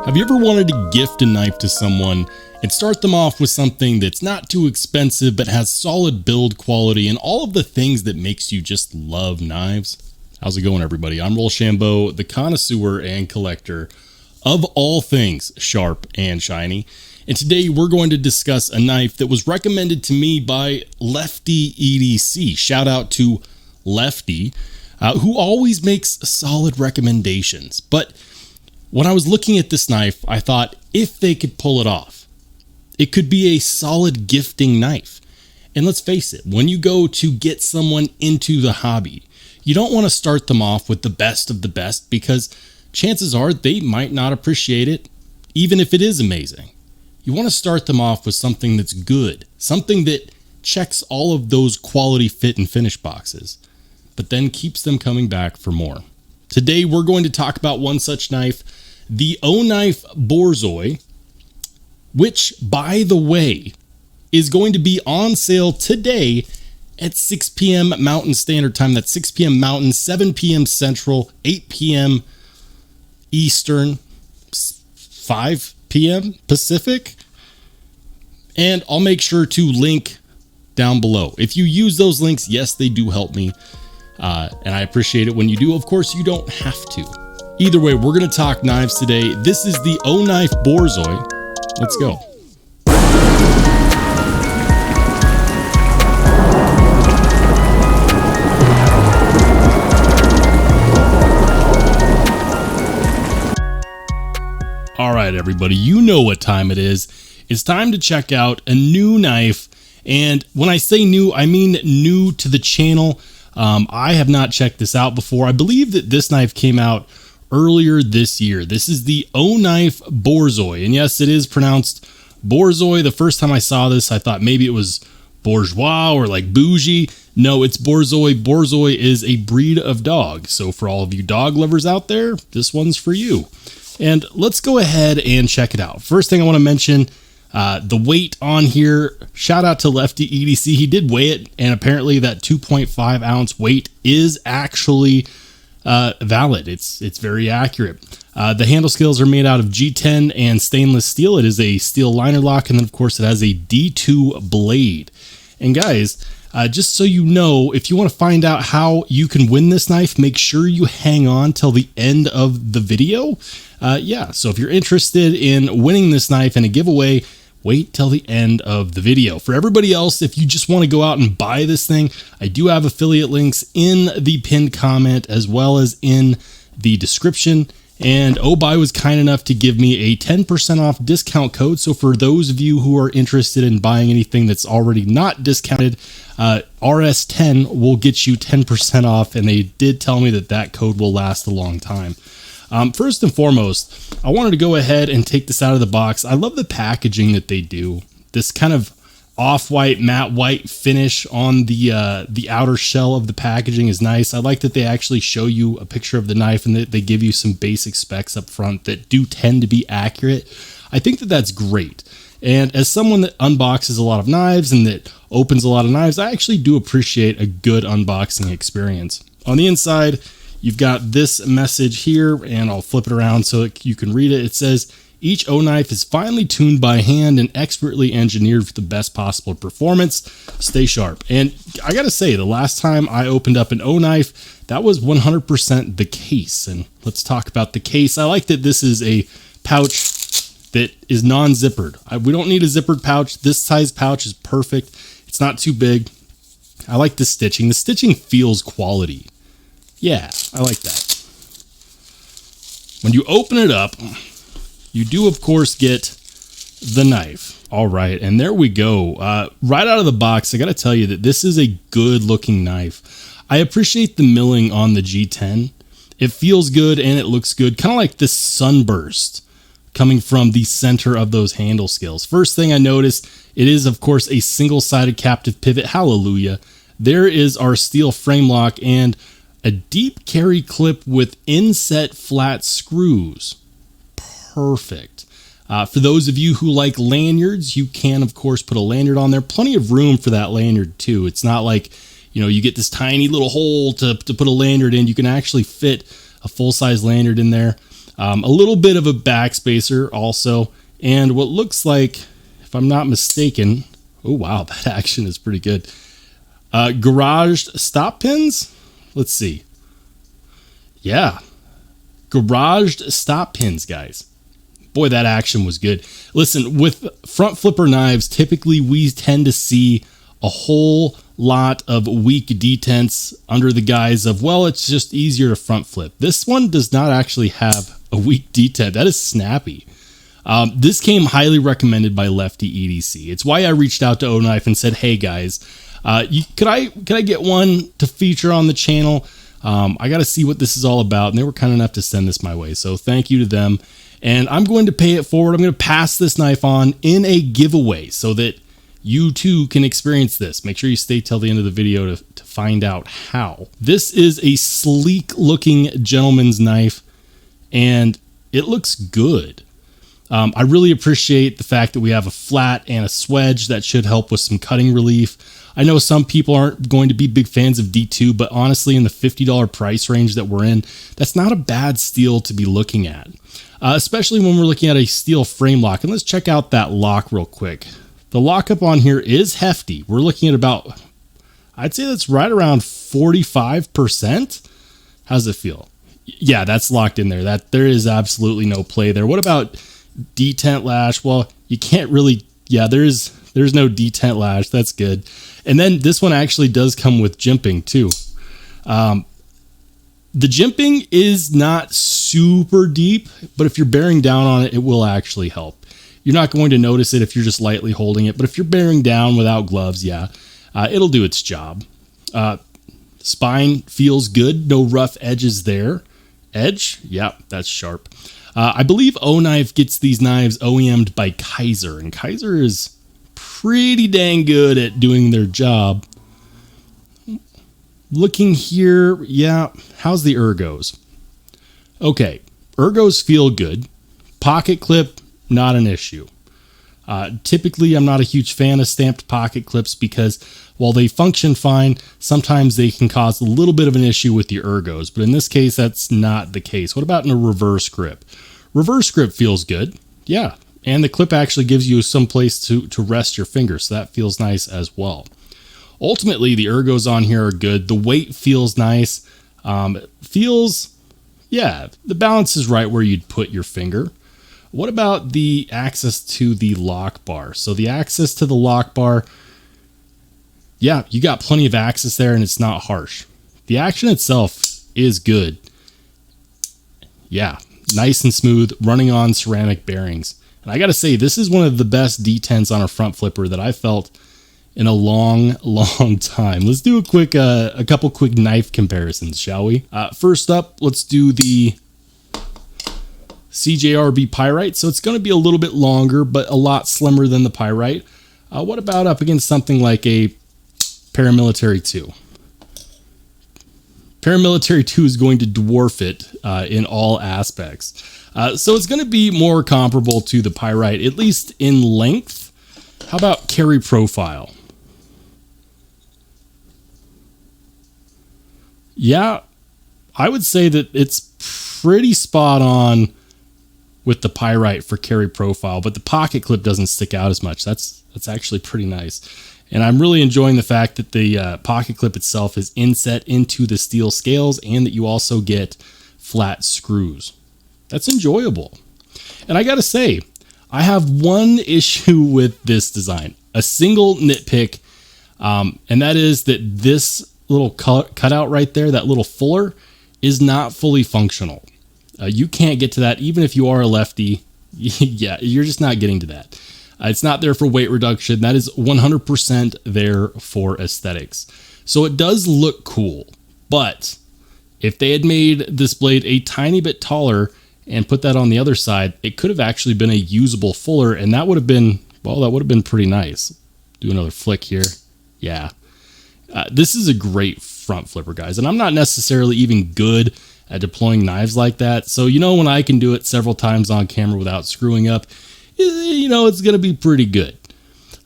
Have you ever wanted to gift a knife to someone and start them off with something that's not too expensive but has solid build quality and all of the things that makes you just love knives? How's it going, everybody? I'm Rollshambo, the connoisseur and collector of all things sharp and shiny. And today we're going to discuss a knife that was recommended to me by Lefty.edc. Shout out to Lefty, who always makes solid recommendations. But when I was looking at this knife, I thought if they could pull it off, it could be a solid gifting knife. And let's face it, when you go to get someone into the hobby, you don't want to start them off with the best of the best because chances are they might not appreciate it, even if it is amazing. You want to start them off with something that's good, something that checks all of those quality fit and finish boxes, but then keeps them coming back for more. Today, we're going to talk about one such knife, the Oknife Borzoi, which, by the way, is going to be on sale today at 6 p.m. Mountain Standard Time. That's 6 p.m. Mountain, 7 p.m. Central, 8 p.m. Eastern, 5 p.m. Pacific. And I'll make sure to link down below. If you use those links, yes, they do help me. And I appreciate it when you do. Of course, you don't have to. Either way, we're going to talk knives today. This is the Oknife Borzoi. Let's go. All right, everybody, you know what time it is. It's time to check out a new knife. And when I say new, I mean new to the channel. I have not checked this out before. I believe that this knife came out earlier this year. This is the Oknife Borzoi. And yes, it is pronounced Borzoi. The first time I saw this, I thought maybe it was bourgeois or like bougie. No, it's Borzoi. Borzoi is a breed of dog. So for all of you dog lovers out there, this one's for you. And let's go ahead and check it out. First thing I want to mention, the weight on here. Shout out to Lefty.edc. He did weigh it, and apparently that 2.5 ounce weight is actually valid. It's very accurate. The handle scales are made out of G10 and stainless steel. It is a steel liner lock, and then of course it has a D2 blade. And guys, just so you know, if you want to find out how you can win this knife, make sure you hang on till the end of the video. So if you're interested in winning this knife in a giveaway, wait till the end of the video. For everybody else, if you just want to go out and buy this thing, I do have affiliate links in the pinned comment as well as in the description. And OBuy was kind enough to give me a 10% off discount code. So for those of you who are interested in buying anything that's already not discounted, RS10 will get you 10% off. And they did tell me that that code will last a long time. First and foremost, I wanted to go ahead and take this out of the box. I love the packaging that they do. This kind of off-white, matte white finish on the outer shell of the packaging is nice. I like that they actually show you a picture of the knife and that they give you some basic specs up front that do tend to be accurate. I think that that's great. And as someone that unboxes a lot of knives and that opens a lot of knives, I actually do appreciate a good unboxing experience. On the inside, you've got this message here, and I'll flip it around so that you can read it. It says, each Oknife is finely tuned by hand and expertly engineered for the best possible performance. Stay sharp. And I gotta say, the last time I opened up an Oknife, that was 100% the case. And let's talk about the case. I like that this is a pouch that is non-zippered. We don't need a zippered pouch. This size pouch is perfect. It's not too big. I like the stitching. The stitching feels quality. Yeah, I like that. When you open it up, you do, of course, get the knife. All right, and there we go. Right out of the box, I got to tell you that this is a good-looking knife. I appreciate the milling on the G10. It feels good and it looks good, kind of like this sunburst coming from the center of those handle scales. First thing I noticed, it is, of course, a single-sided captive pivot. Hallelujah. There is our steel frame lock and a deep carry clip with inset flat screws. Perfect. For those of you who like lanyards, you can, of course, put a lanyard on there. Plenty of room for that lanyard, too. It's not like, you get this tiny little hole to put a lanyard in. You can actually fit a full-size lanyard in there. A little bit of a backspacer also, and what looks like, if I'm not mistaken, oh wow, that action is pretty good. Garaged stop pins. Let's see. Yeah, garaged stop pins, guys. Boy, that action was good. Listen, with front flipper knives, typically we tend to see a whole lot of weak detents under the guise of, well, it's just easier to front flip. This one does not actually have a weak detent. That is snappy. This came highly recommended by Lefty EDC. It's why I reached out to Oknife and said, hey guys, could I get one to feature on the channel? I got to see what this is all about. And they were kind enough to send this my way. So thank you to them. And I'm going to pay it forward. I'm going to pass this knife on in a giveaway so that you too can experience this. Make sure you stay till the end of the video to find out how. This is a sleek looking gentleman's knife and it looks good. I really appreciate the fact that we have a flat and a swedge that should help with some cutting relief. I know some people aren't going to be big fans of D2, but honestly, in the $50 price range that we're in, that's not a bad steel to be looking at, especially when we're looking at a steel frame lock. And let's check out that lock real quick. The lockup on here is hefty. We're looking at about, I'd say that's right around 45%. How's it feel? Yeah, that's locked in there. There is absolutely no play there. What about detent lash? Well, you can't really, yeah, there's no detent lash. That's good. And then this one actually does come with jimping too. The jimping is not super deep, but if you're bearing down on it, it will actually help. You're not going to notice it if you're just lightly holding it, but if you're bearing down without gloves, yeah, it'll do its job. Spine feels good. No rough edges there. Edge, yeah, that's sharp. I believe Oknife gets these knives OEM'd by Kaiser, and Kaiser is pretty dang good at doing their job. Looking here, yeah, how's the ergos? Okay, ergos feel good. Pocket clip, not an issue. Typically, I'm not a huge fan of stamped pocket clips because while they function fine, sometimes they can cause a little bit of an issue with the ergos. But in this case, that's not the case. What about in a reverse grip? Reverse grip feels good. Yeah. And the clip actually gives you some place to rest your fingers. So that feels nice as well. Ultimately, the ergos on here are good. The weight feels nice. Yeah, the balance is right where you'd put your finger. What about the access to the lock bar? So the access to the lock bar, yeah, you got plenty of access there and it's not harsh. The action itself is good. Yeah, nice and smooth, running on ceramic bearings. And I got to say, this is one of the best detents on a front flipper that I felt in a long time. Let's do a couple quick knife comparisons, shall we? First up, let's do the CJRB Pyrite. So it's going to be a little bit longer, but a lot slimmer than the Pyrite. What about up against something like a Paramilitary 2? Paramilitary 2 is going to dwarf it in all aspects. So it's going to be more comparable to the Pyrite, at least in length. How about carry profile? Yeah, I would say that it's pretty spot on with the Pyrite for carry profile, but the pocket clip doesn't stick out as much. That's actually pretty nice. And I'm really enjoying the fact that the pocket clip itself is inset into the steel scales and that you also get flat screws. That's enjoyable. And I got to say, I have one issue with this design, a single nitpick, and that is that this little cutout right there, that little fuller, is not fully functional. You can't get to that even if you are a lefty. Yeah, you're just not getting to that. It's not there for weight reduction. That is 100% there for aesthetics. So it does look cool, but if they had made this blade a tiny bit taller and put that on the other side, it could have actually been a usable fuller, and that would have been, well, that would have been pretty nice. Do another flick here. Yeah. This is a great front flipper, guys, and I'm not necessarily even good at deploying knives like that. So, when I can do it several times on camera without screwing up, it's going to be pretty good.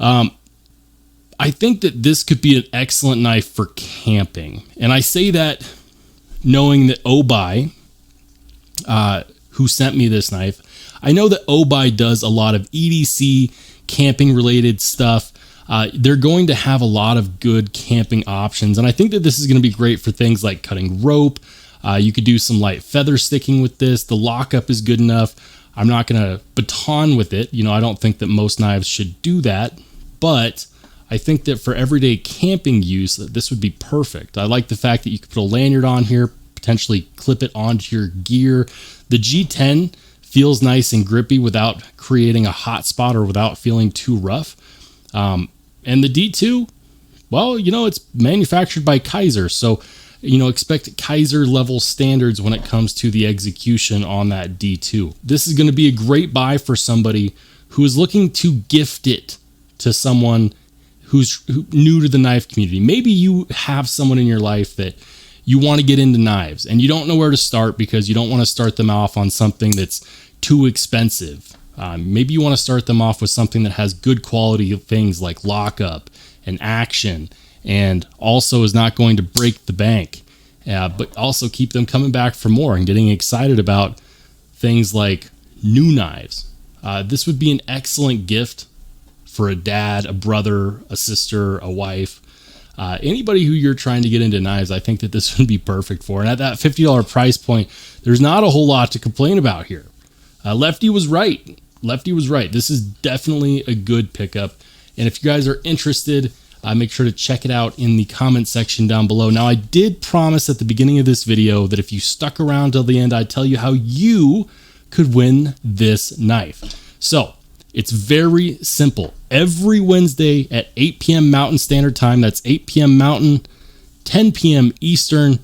I think that this could be an excellent knife for camping. And I say that knowing that Obai who sent me this knife. I know that Obi does a lot of EDC camping related stuff. They're going to have a lot of good camping options, and I think that this is going to be great for things like cutting rope. You could do some light feather sticking with this. The lockup is good enough. I'm not going to baton with it. I don't think that most knives should do that, but I think that for everyday camping use, this would be perfect. I like the fact that you could put a lanyard on here, potentially clip it onto your gear. The G10 feels nice and grippy without creating a hot spot or without feeling too rough. And the D2, well, it's manufactured by Kaiser, so expect Kaiser level standards when it comes to the execution on that D2. This is going to be a great buy for somebody who is looking to gift it to someone who's new to the knife community. Maybe you have someone in your life that you want to get into knives and you don't know where to start because you don't want to start them off on something that's too expensive. Maybe you want to start them off with something that has good quality things like lockup and action, and also is not going to break the bank, but also keep them coming back for more and getting excited about things like new knives. This would be an excellent gift for a dad, a brother, a sister, a wife, anybody who you're trying to get into knives. I think that this would be perfect for. And at that $50 price point, there's not a whole lot to complain about here. Lefty was right. Lefty was right. This is definitely a good pickup. And if you guys are interested, make sure to check it out in the comment section down below. Now, I did promise at the beginning of this video that if you stuck around till the end, I'd tell you how you could win this knife. So it's very simple. Every Wednesday at 8 p.m. Mountain Standard Time, that's 8 p.m. Mountain, 10 p.m. Eastern,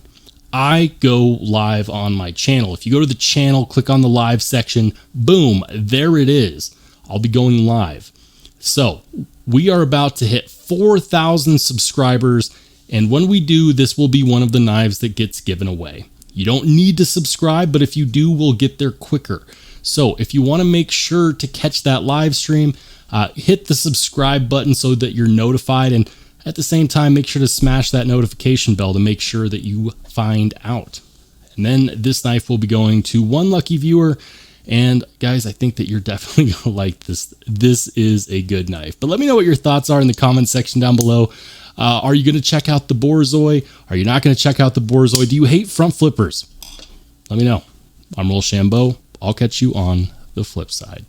I go live on my channel. If you go to the channel, click on the live section, boom, there it is. I'll be going live. So we are about to hit 4,000 subscribers, and when we do, this will be one of the knives that gets given away. You don't need to subscribe, but if you do, we'll get there quicker. So if you want to make sure to catch that live stream, hit the subscribe button so that you're notified, and at the same time, make sure to smash that notification bell to make sure that you find out. And then this knife will be going to one lucky viewer. And guys, I think that you're definitely going to like this. This is a good knife. But let me know what your thoughts are in the comment section down below. Are you going to check out the Borzoi? Are you not going to check out the Borzoi? Do you hate front flippers? Let me know. I'm Rollshambo. I'll catch you on the flip side.